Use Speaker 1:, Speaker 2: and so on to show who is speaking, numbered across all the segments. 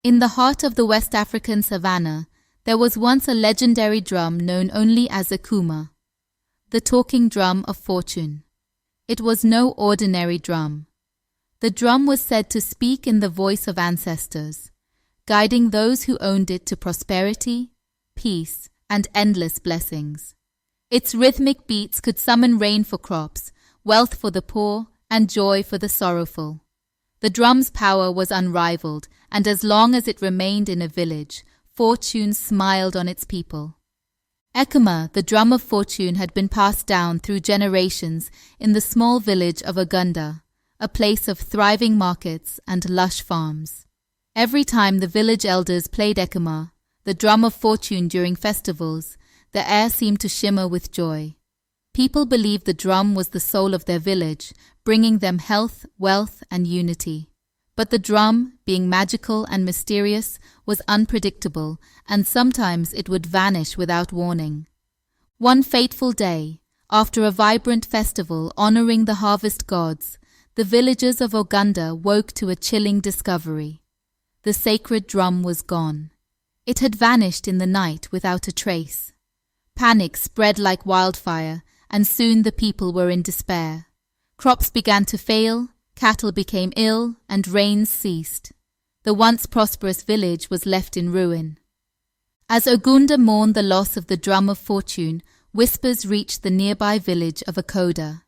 Speaker 1: In the heart of the West African savannah, there was once a legendary drum known only as Ekuma, the talking drum of fortune. It was no ordinary drum. The drum was said to speak in the voice of ancestors, guiding those who owned it to prosperity, peace, and endless blessings. Its rhythmic beats could summon rain for crops, wealth for the poor, and joy for the sorrowful. The drum's power was unrivaled, and as long as it remained in a village, fortune smiled on its people. Ekuma, the drum of fortune, had been passed down through generations in the small village of Ogunda, a place of thriving markets and lush farms. Every time the village elders played Ekuma, the drum of fortune, during festivals, the air seemed to shimmer with joy. People believed the drum was the soul of their village, bringing them health, wealth, and unity. But the drum, being magical and mysterious, was unpredictable, and sometimes it would vanish without warning. One fateful day, after a vibrant festival honoring the harvest gods, the villagers of Ogunda woke to a chilling discovery. The sacred drum was gone. It had vanished in the night without a trace. Panic spread like wildfire, and soon the people were in despair. Crops began to fail, cattle became ill, and rains ceased. The once prosperous village was left in ruin. As Ogunda mourned the loss of the drum of fortune, whispers reached the nearby village of Akoda.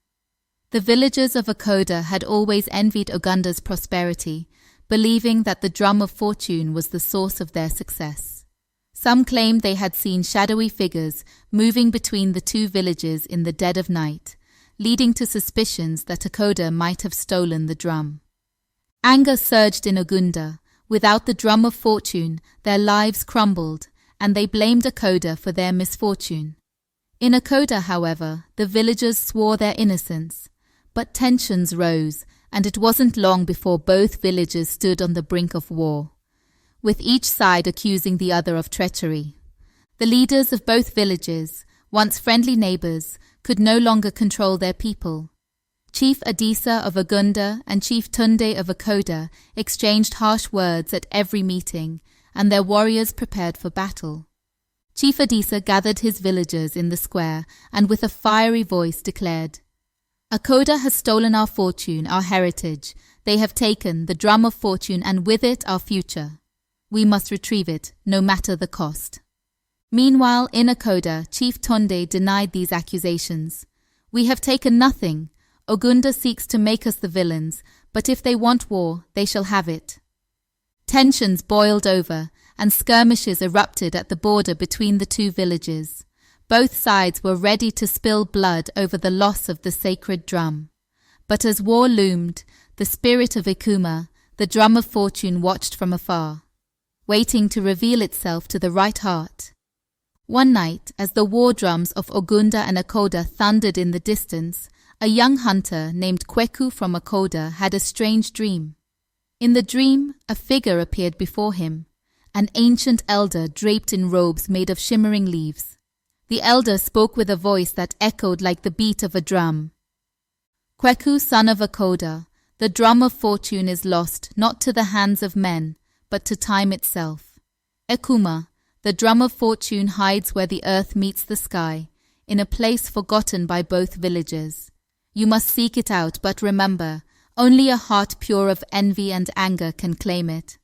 Speaker 1: The villagers of Akoda had always envied Ogunda's prosperity, believing that the drum of fortune was the source of their success. Some claimed they had seen shadowy figures moving between the two villages in the dead of night, leading to suspicions that Akoda might have stolen the drum. Anger surged in Ogunda. Without the drum of fortune, their lives crumbled, and they blamed Akoda for their misfortune. In Akoda, however, the villagers swore their innocence. But tensions rose, and it wasn't long before both villages stood on the brink of war, with each side accusing the other of treachery. The leaders of both villages, once friendly neighbors, could no longer control their people. Chief Adisa of Ogunda and Chief Tunde of Akoda exchanged harsh words at every meeting, and their warriors prepared for battle. Chief Adisa gathered his villagers in the square and with a fiery voice declared, "Akoda has stolen our fortune, our heritage. They have taken the drum of fortune and with it our future. We must retrieve it, no matter the cost." Meanwhile, in Akoda, Chief Tunde denied these accusations. "We have taken nothing. Ogunda seeks to make us the villains, but if they want war, they shall have it." Tensions boiled over, and skirmishes erupted at the border between the two villages. Both sides were ready to spill blood over the loss of the sacred drum. But as war loomed, the spirit of Ekuma, the drum of fortune, watched from afar, waiting to reveal itself to the right heart. One night, as the war drums of Ogunda and Akoda thundered in the distance, a young hunter named Kweku from Akoda had a strange dream. In the dream, a figure appeared before him, an ancient elder draped in robes made of shimmering leaves. The elder spoke with a voice that echoed like the beat of a drum. "Kweku, son of Akoda, the drum of fortune is lost not to the hands of men, but to time itself. Ekuma, the drum of fortune, hides where the earth meets the sky, in a place forgotten by both villages. You must seek it out, but remember, only a heart pure of envy and anger can claim it."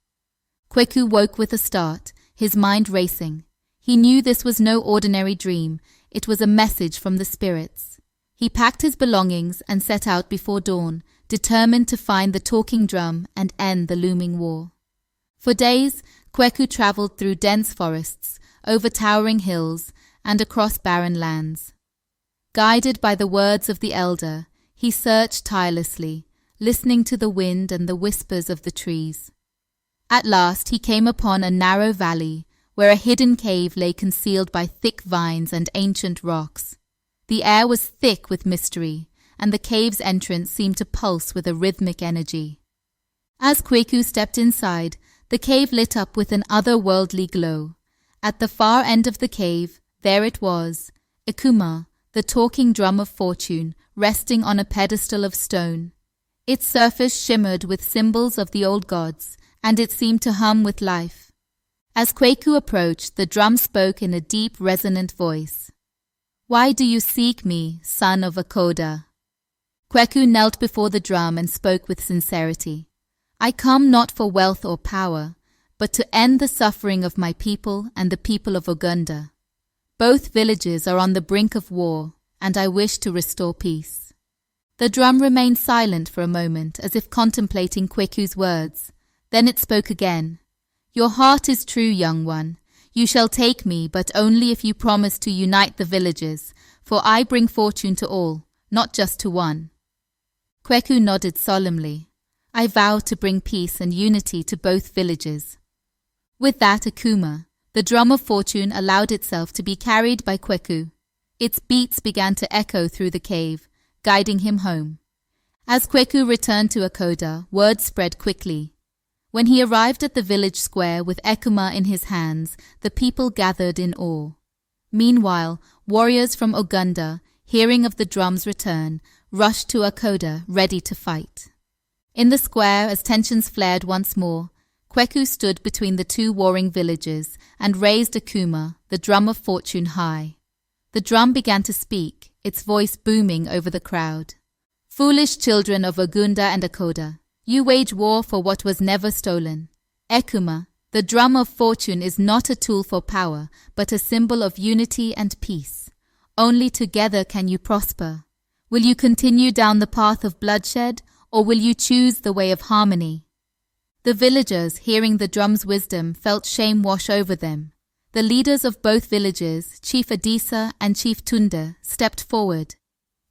Speaker 1: Kweku woke with a start, his mind racing. He knew this was no ordinary dream. It was a message from the spirits. He packed his belongings and set out before dawn, determined to find the talking drum and end the looming war. For days, Kweku traveled through dense forests, over towering hills, and across barren lands. Guided by the words of the elder, he searched tirelessly, listening to the wind and the whispers of the trees. At last he came upon a narrow valley, where a hidden cave lay concealed by thick vines and ancient rocks. The air was thick with mystery, and the cave's entrance seemed to pulse with a rhythmic energy. As Kweku stepped inside, the cave lit up with an otherworldly glow. At the far end of the cave, there it was, Ekuma, the talking drum of fortune, resting on a pedestal of stone. Its surface shimmered with symbols of the old gods, and it seemed to hum with life. As Kweku approached, the drum spoke in a deep, resonant voice. "Why do you seek me, son of Akoda?" Kweku knelt before the drum and spoke with sincerity. "I come not for wealth or power, but to end the suffering of my people and the people of Ogunda. Both villages are on the brink of war, and I wish to restore peace." The drum remained silent for a moment, as if contemplating Kweku's words. Then it spoke again. "Your heart is true, young one. You shall take me, but only if you promise to unite the villages, for I bring fortune to all, not just to one." Kweku nodded solemnly. "I vow to bring peace and unity to both villages." With that, Ekuma, the drum of fortune, allowed itself to be carried by Kweku. Its beats began to echo through the cave, guiding him home. As Kweku returned to Akoda, word spread quickly. When he arrived at the village square with Ekuma in his hands, the people gathered in awe. Meanwhile, warriors from Ogunda, hearing of the drum's return, rushed to Akoda, ready to fight. In the square, as tensions flared once more, Kweku stood between the two warring villages and raised Ekuma, the drum of fortune, high. The drum began to speak, its voice booming over the crowd. "Foolish children of Ogunda and Akoda, you wage war for what was never stolen. Ekuma, the drum of fortune, is not a tool for power, but a symbol of unity and peace. Only together can you prosper. Will you continue down the path of bloodshed, or will you choose the way of harmony?" The villagers, hearing the drum's wisdom, felt shame wash over them. The leaders of both villages, Chief Adisa and Chief Tunde, stepped forward.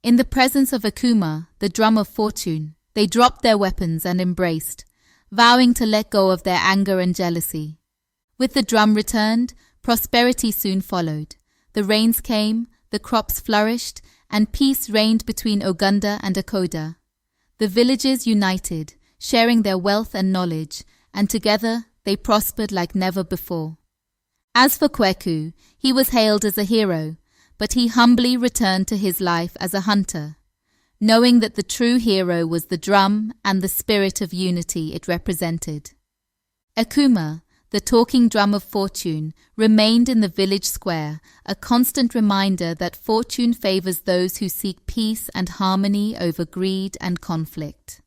Speaker 1: In the presence of Ekuma, the drum of fortune, they dropped their weapons and embraced, vowing to let go of their anger and jealousy. With the drum returned, prosperity soon followed. The rains came, the crops flourished, and peace reigned between Ogunda and Akoda. The villages united, sharing their wealth and knowledge, and together they prospered like never before. As for Kweku, he was hailed as a hero, but he humbly returned to his life as a hunter, knowing that the true hero was the drum and the spirit of unity it represented. Ekuma, the talking drum of fortune, remained in the village square, a constant reminder that fortune favors those who seek peace and harmony over greed and conflict.